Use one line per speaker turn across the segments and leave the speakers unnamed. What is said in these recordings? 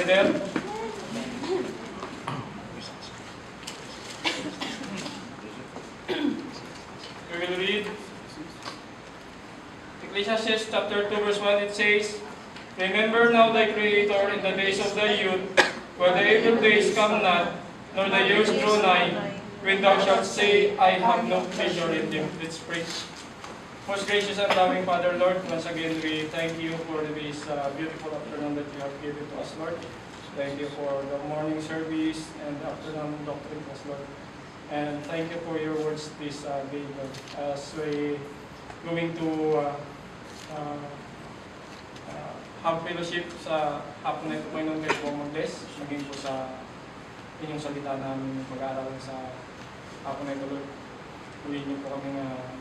there? We will read Ecclesiastes chapter 2 verse 1. It says, "Remember now thy Creator in the days of thy youth, while the evil days come not, nor the years draw nigh, when thou shalt say, I have no pleasure in them." Let's pray. Most gracious and loving Father, Lord, once again we thank you for this beautiful afternoon that you have given to us, Lord. Thank you for the morning service and the afternoon doctrine, Lord. And thank you for your words this day, Lord. As we going to have fellowship sa hapon na ito, Panginoon, kayo po mag-bless. Maging po sa inyong salita namin mag-aaral sa hapon na ito, Lord. Huwiin niyo po kami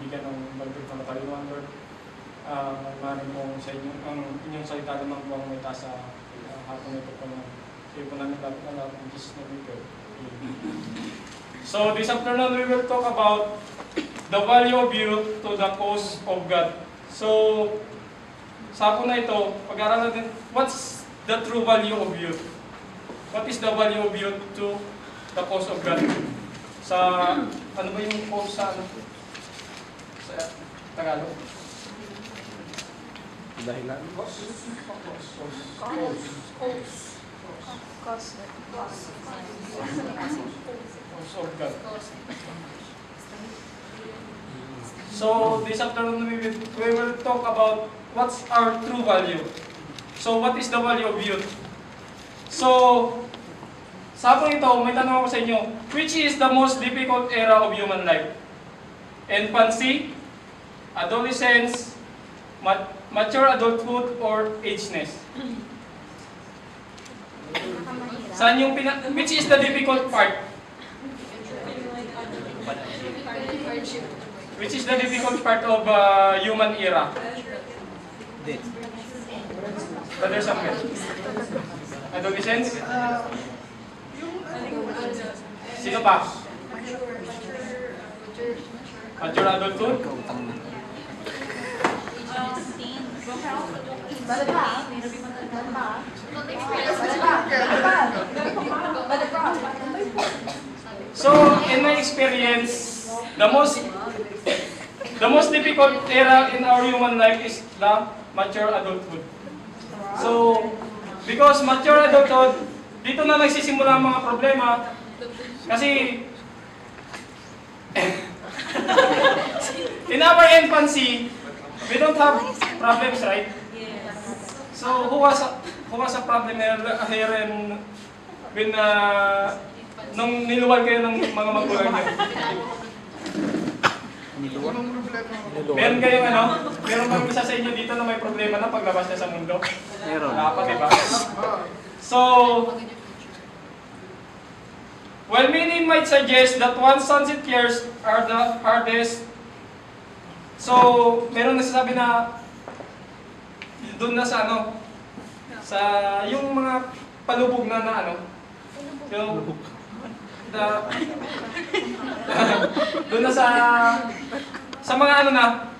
bigyan ng balbig na mataliwan, Lord. Maraming po sa inyo, ang inyong salita naman po ang may taas sa hapon na ito, Panginoon. Kayo po namin lapit na lapit ng Jesus na bigyan. So this afternoon we will talk about the value of youth to the cause of God. So sa hapon na ito, pag-aaralan natin, what's the true value of youth? What is the value of youth to the cause of God? Sa, ano ba yung cause sa, sa Tagalog?
Dahilan?
Cause of God. So this afternoon we will talk about what's our true value. So what is the value of youth? So sa hapon ito, may tanong ako sa inyo, which is the most difficult era of human life? Infancy, adolescence, mature adulthood, or ageness? Saan yung which is the difficult part? Which is the difficult part of human era? Brother Samuel. Adolescence? Sino pa? Mature adulthood? So, in my experience, the most difficult era in our human life is the mature adulthood. So, because mature adulthood, dito na nagsisimula ang mga problema. Kasi, in our infancy, we don't have problems, right? So, who was a problem here when nung niluwal kayo ng mga magulang niyo? Meron kayong meron bang isa sa inyo dito na may problema na paglabas niya sa mundo?
Meron.
Wala pa, diba? So, while many might suggest that one's sunset years are the hardest, so, meron nagsasabi na doon na sa sa yung mga palubog na yung doon na sa mga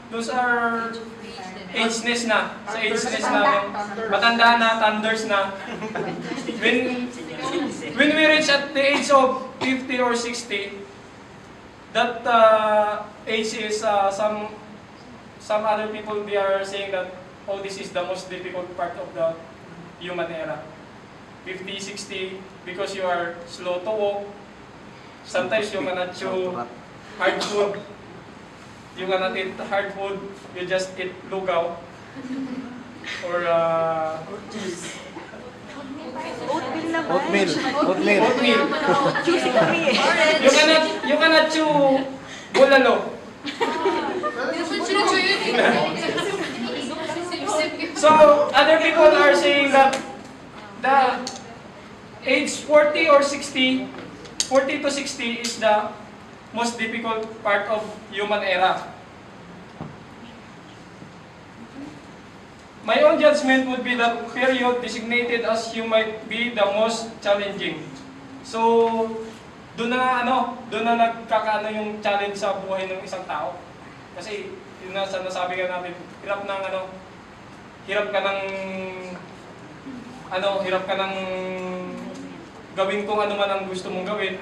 those are ageness na, sa ageness na, matanda na, thunders na. When we reach at the age of 50 or 60, that age is some other people, they are saying that, oh, this is the most difficult part of the human era. 50, 60, because you are slow to walk. Sometimes you cannot chew hard food. You cannot eat hard food. You just eat lugaw. Or
Oatmeal.
You cannot chew bulalo. So other people are saying that the age 40 or 60, 40 to 60 is the most difficult part of human era. My own judgment would be the period designated as you might be the most challenging. So, doon na nagkakaano yung challenge sa buhay ng isang tao. Kasi, yun na nasabi ka natin, hirap ka ng hirap ka ng gawin kung ano man ang gusto mong gawin.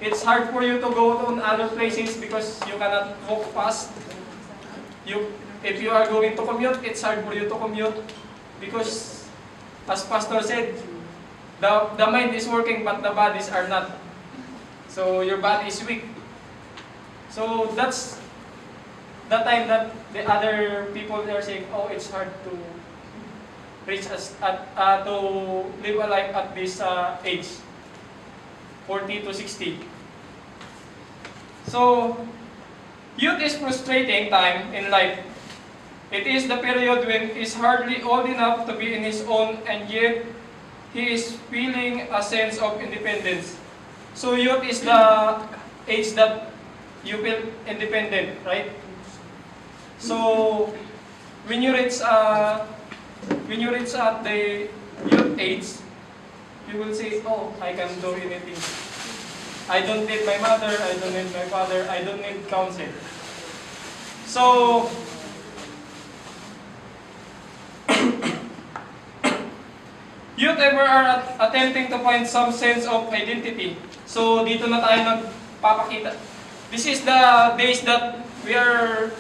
It's hard for you to go to other places because you cannot walk fast. If you are going to commute, it's hard for you to commute because, as Pastor said, the mind is working but the bodies are not. So your body is weak. So that's the time that the other people are saying, oh, it's hard to reach us to live a life at this age, 40 to 60. So youth is frustrating time in life. It is the period when he is hardly old enough to be in his own, and yet he is feeling a sense of independence. So youth is the age that you feel independent, right? So when you reach at the youth age, you will say, oh, I can do anything. I don't need my mother, I don't need my father, I don't need counsel. So youth ever are attempting to find some sense of identity. So dito na tayo nagpapakita. This is the days that we are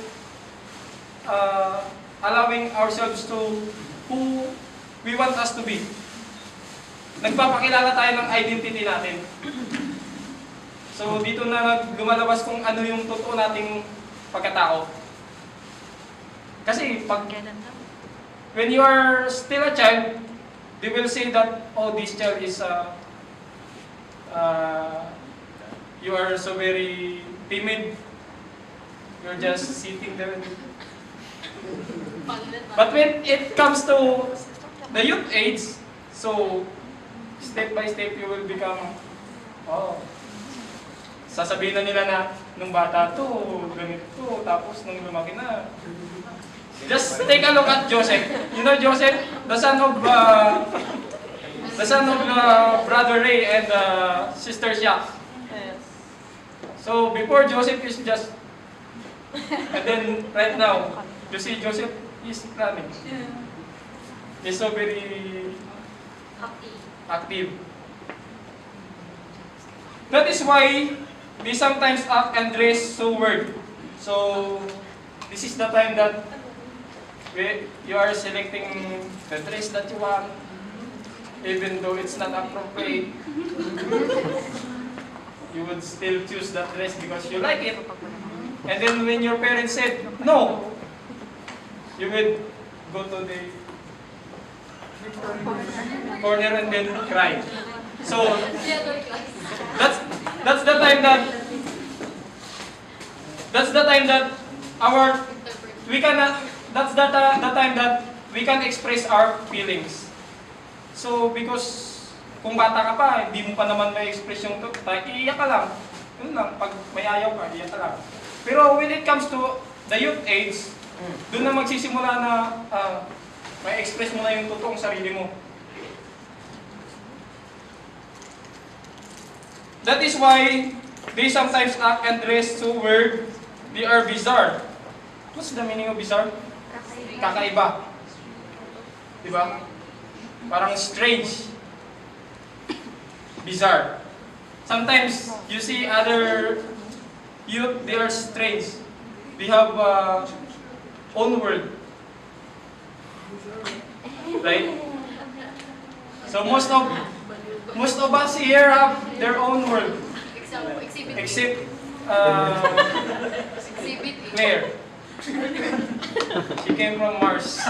allowing ourselves to who we want us to be. Nagpapakilala tayo ng identity natin. So dito na lumalabas kung ano yung totoo nating pagkatao. Kasi when you are still a child, they will say that, oh, this child is you are so very timid. You're just sitting there. But when it comes to the youth age, so step by step you will become, oh, sasabihin na nila na nung bata to, ganito, tapos nung lumaki na. Just take a look at Joseph. You know Joseph, the son of brother Ray and sister Jack. So before Joseph is just, and then right now, you see Joseph is running. He's so very active. That is why we sometimes act and dress so weird. So this is the time that you are selecting the dress that you want, even though it's not appropriate. You would still choose that dress because you like it. And then when your parents said no, you would go to the corner and then cry. So that's the time that the time that we can express our feelings. So because kung bata ka pa, hindi mo pa naman may express yung iiyak ka lang. Yun lang, pag may ayaw ka, iiyak ka lang. Pero when it comes to the youth age, doon na magsisimula na may express mo na yung totoong sarili mo. That is why they sometimes act and dress so weird. They are bizarre. What's the meaning of bizarre? Kakaiba. Diba? Parang strange. Bizarre. Sometimes you see other youth, they are strange. They have own world. Right? So most of us here have their own world. Except Claire. She came from Mars.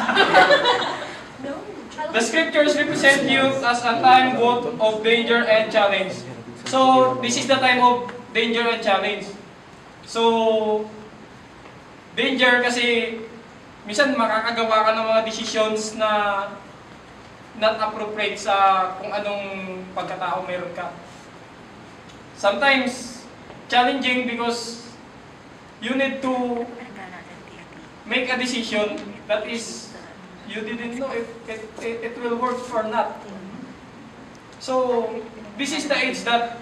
The scriptures represent youth as a time both of danger and challenge. So this is the time of danger and challenge. So danger kasi minsan makakagawa ka ng mga decisions na not appropriate sa kung anong pagkatao meron ka. Sometimes challenging because you need to make a decision that is you didn't know if it will work or not. So this is the age that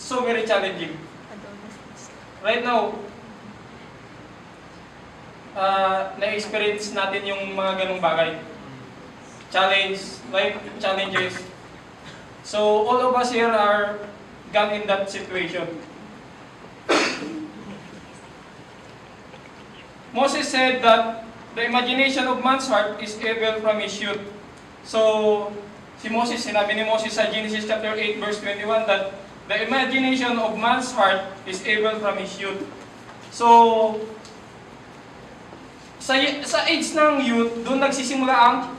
so very challenging. Right now, na-experience natin yung mga ganung bagay. life challenges. So all of us here are gone in that situation. Moses said that the imagination of man's heart is evil from his youth. So, sinabi ni Moses sa Genesis chapter 8 verse 21 that the imagination of man's heart is evil from his youth. So, sa age ng youth, doon nagsisimula ang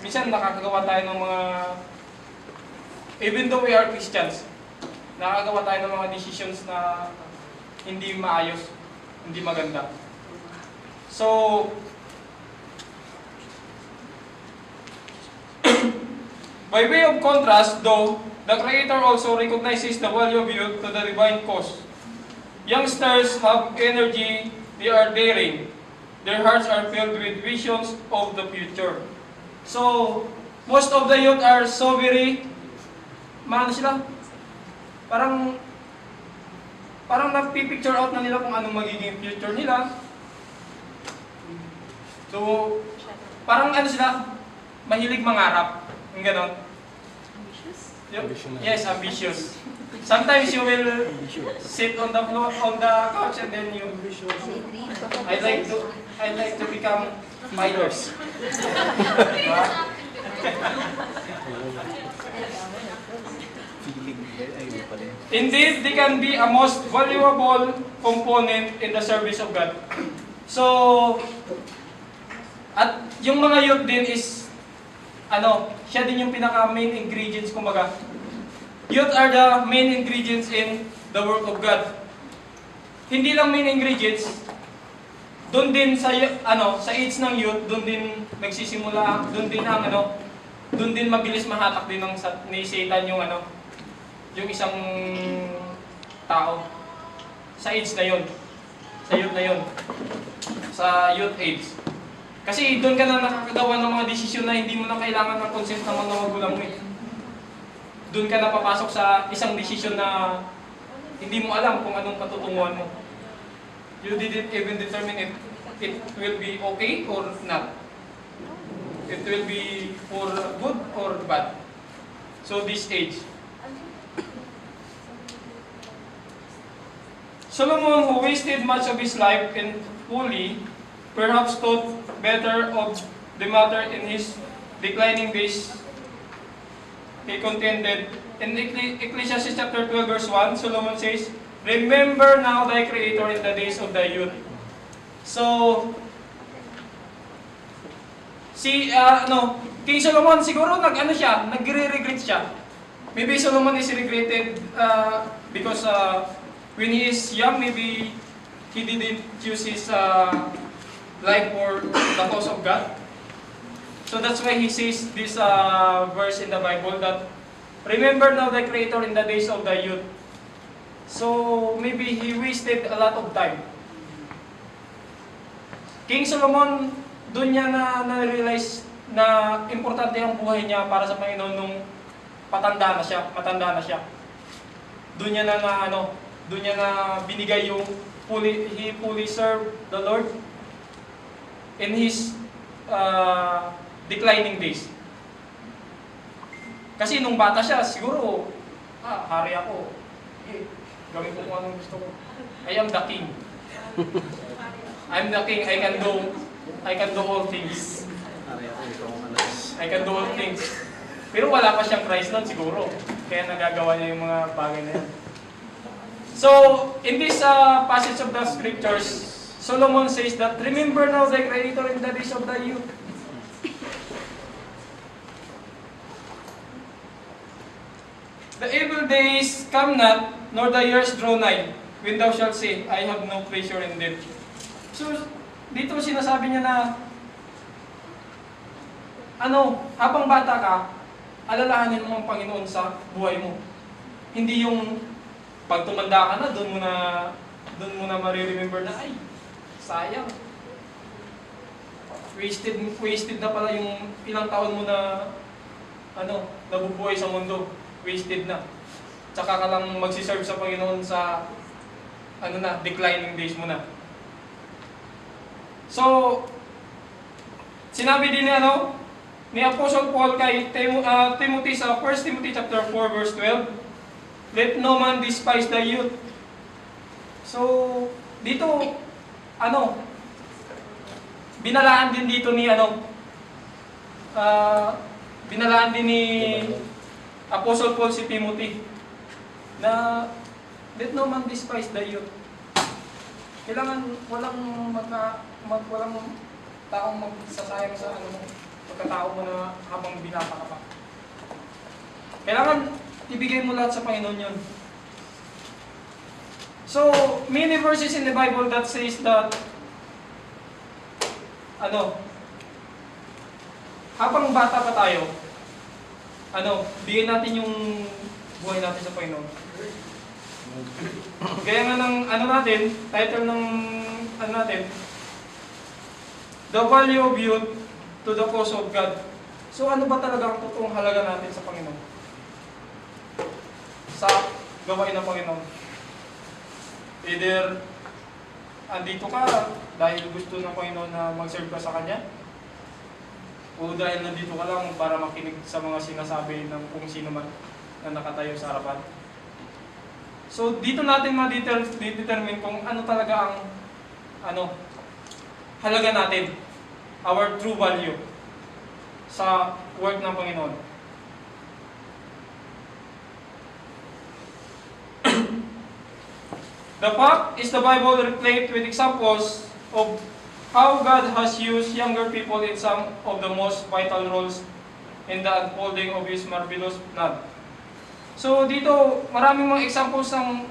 minsan nakakagawa tayo ng mga, even though we are Christians, nakakagawa tayo ng mga decisions na hindi maayos, hindi maganda. So, by way of contrast, though, the Creator also recognizes the value of youth to the divine cause. Youngsters have energy, they are daring. Their hearts are filled with visions of the future. So, most of the youth are so very, parang nagpipicture out na nila kung anong magiging future nila. So, parang sila, mahilig mangarap. Yung ganon. Ambitious? Yes, ambitious. Sometimes you will sit on the floor, on the couch, and then you, I'd like to become pilots. Indeed, they can be a most valuable component in the service of God. So, at yung mga youth din is, siya din yung pinaka-main ingredients, kumbaga. Youth are the main ingredients in the work of God. Hindi lang main ingredients, doon din sa age ng youth, doon din nagsisimula, doon din mabilis mahatak din ni Satan yung yung isang tao sa age na yon, sa youth age. Kasi doon ka na nakakagawa ng mga desisyon na hindi mo na kailangan ng consent ng mga magulang mo. Doon ka na papasok sa isang desisyon na hindi mo alam kung anong patutunguhan mo. You didn't even determine if it will be okay or not. It will be for good or bad. So this age. Solomon, who wasted much of his life in folly, perhaps thought better of the matter in his declining days. He contended. In Ecclesiastes chapter 12 verse 1, Solomon says, "Remember now thy Creator in the days of thy youth." So, King Solomon siguro nagre-regret siya. Maybe Solomon is regretted because when he is young, maybe he didn't choose his life for the cause of God. So that's why he says this verse in the Bible that, "Remember now thy Creator in the days of thy youth." So maybe he wasted a lot of time. King Solomon, doon niya na-realize na importante ang buhay niya para sa Panginoon nung matanda na siya. Doon niya na binigay yung he fully served the Lord in his declining days. Kasi nung bata siya, siguro, hari ako. Gawin ko kung anong gusto ko. I am the king. I'm the king. I can do all things. I can do all things. Pero wala pa siyang Christ nun siguro. Kaya nagagawa niya yung mga bagay na yan. So, in this passage of the scriptures, Solomon says that, "Remember now thy Creator in the days of thy youth." "The evil days come not, nor the years draw nigh, when thou shalt say, I have no pleasure in them." So, dito sinasabi niya na, habang bata ka, alalahanin mo ang Panginoon sa buhay mo. Hindi yung pag tumanda ka na, doon mo na mariremember na, ay, sayang. Wasted na pala yung ilang taon mo na, nabubuhay sa mundo. Wasted na. Tsaka ka lang magsiserve sa Panginoon sa, declining days mo na. So, Sinabi din ni Apostle Paul kay Timothy sa 1 Timothy chapter 4 verse 12, let no man despise the youth. So, dito, binalaan din dito ni binalaan din ni Apostle Paul si Timothy na let no man despise the youth. Kailangan walang taong magsasayang sa pagkatao mo na habang binata ka pa. Kailangan ibigay mo lahat sa Panginoon yun. So, many verses in the Bible that says that habang bata pa tayo, bigyan natin yung buhay natin sa Panginoon. Kaya nga ng title ng natin, The Value of Youth to the Cause of God. So ano ba talaga ang totoong halaga natin sa Panginoon? Sa gawain ng Panginoon. Either andito ka dahil gusto ng Panginoon na mag-serve ka sa Kanya, o dahil nandito ka lang para makinig sa mga sinasabi ng kung sino man na nakatayo sa harapan. So dito natin ma-determine kung ano talaga ang halaga natin, our true value sa work ng Panginoon. The fact is the Bible replete with examples of how God has used younger people in some of the most vital roles in the unfolding of His marvelous plan. So dito, maraming mga examples ang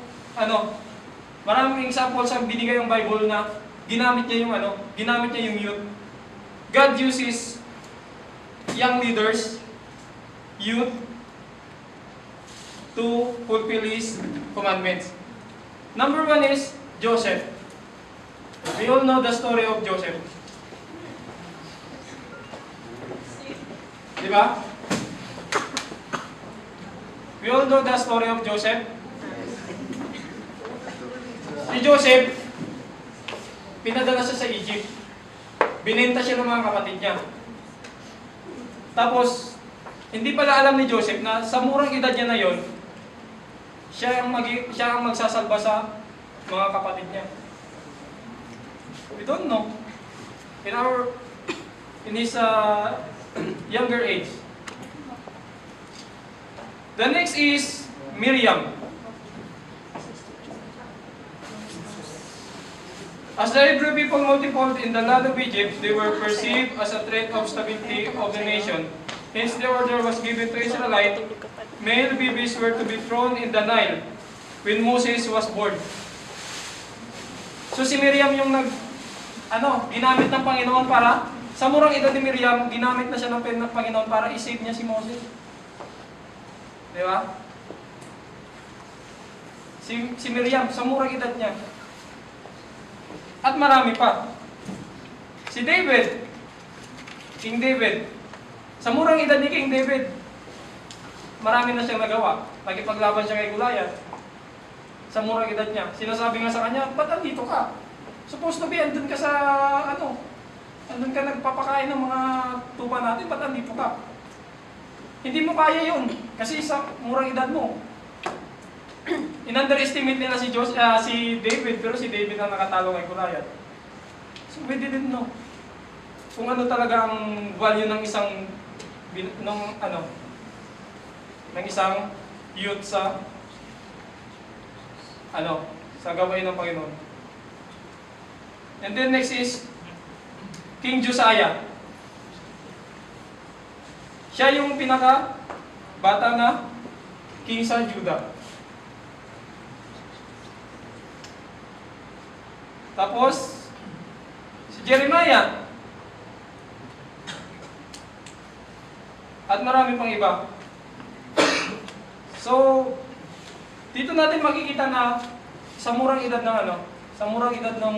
binigay ng Bible na ginamit niya yung youth. God uses young leaders, youth, to fulfill His commandments. Number one is Joseph. We all know the story of Joseph. Di ba? We all know the story of Joseph. Si Joseph, pinadala siya sa Egypt. Binenta siya ng mga kapatid niya. Tapos, hindi pala alam ni Joseph na sa murang edad niya na yon, siya ang magsasalba sa mga kapatid niya. We don't know. In his younger age. The next is Miriam. As the Hebrew people multiplied in the land of Egypt, they were perceived as a threat of stability of the nation. Hence the order was given to Israelites, male babies were to be thrown in the Nile when Moses was born. So si Miriam yung ginamit ng Panginoon para, sa murang edad ni Miriam, ginamit na siya ng Panginoon para isave niya si Moses. Di ba? Si Miriam, sa murang edad niya. At marami pa. Si David, King David, sa murang edad ni King David, marami na siyang nagawa. Nakipaglaban siya kay Goliath. Sa murang edad niya. Sinasabi nga sa kanya, ba't andito ka? Supposed to be, andun ka sa, andun ka nagpapakain ng mga tupa natin, ba't andito ka? Hindi mo kaya yun, kasi sa murang edad mo. In-underestimate nila si David, pero si David ang nakatalo kay Goliath. So we didn't know kung ano talaga ang value ng isang isang youth sa gawain ng Panginoon. And then next is King Josiah. Siya yung pinaka bata na king sa Judah. Tapos si Jeremiah. At marami pang iba. So, dito natin makikita na sa murang edad ng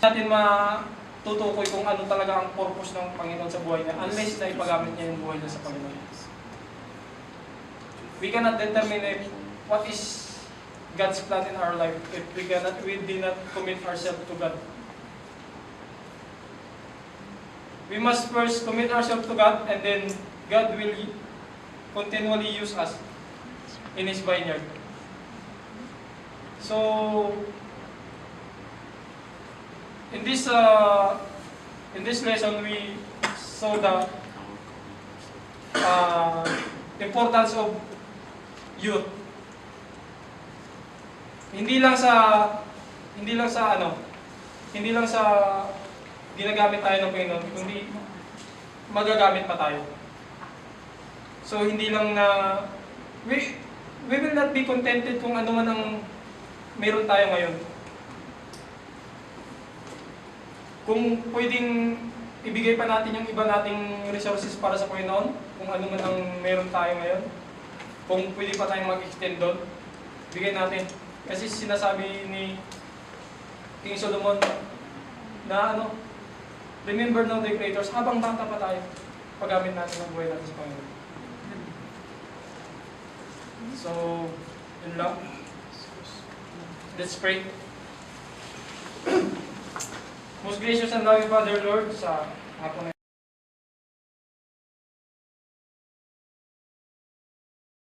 natin matutukoy kung ano talaga ang purpose ng Panginoon sa buhay niya unless na ipagamit niya yung buhay niya sa Panginoon. We cannot determine what is God's plan in our life if we did not commit ourselves to God. we must first commit ourselves to God, and then God will continually use us in His vineyard. So, in this lesson, we saw the importance of youth. Hindi lang sa ginagamit tayo ng Panginoon, kundi magagamit pa tayo. So hindi lang na we will not be contented kung ano man ang meron tayo ngayon. Kung pwedeng ibigay pa natin yung iba nating resources para sa Panginoon, kung ano man ang meron tayo ngayon, kung pwede pa tayong mag-extend doon, bigay natin. Kasi sinasabi ni King Solomon na remember now the creators, habang bata pa tayo, paggamit natin ang buhay natin sa Panginoon. So, yun lang. Let's pray. Most gracious and loving Father, Lord, sa hapon na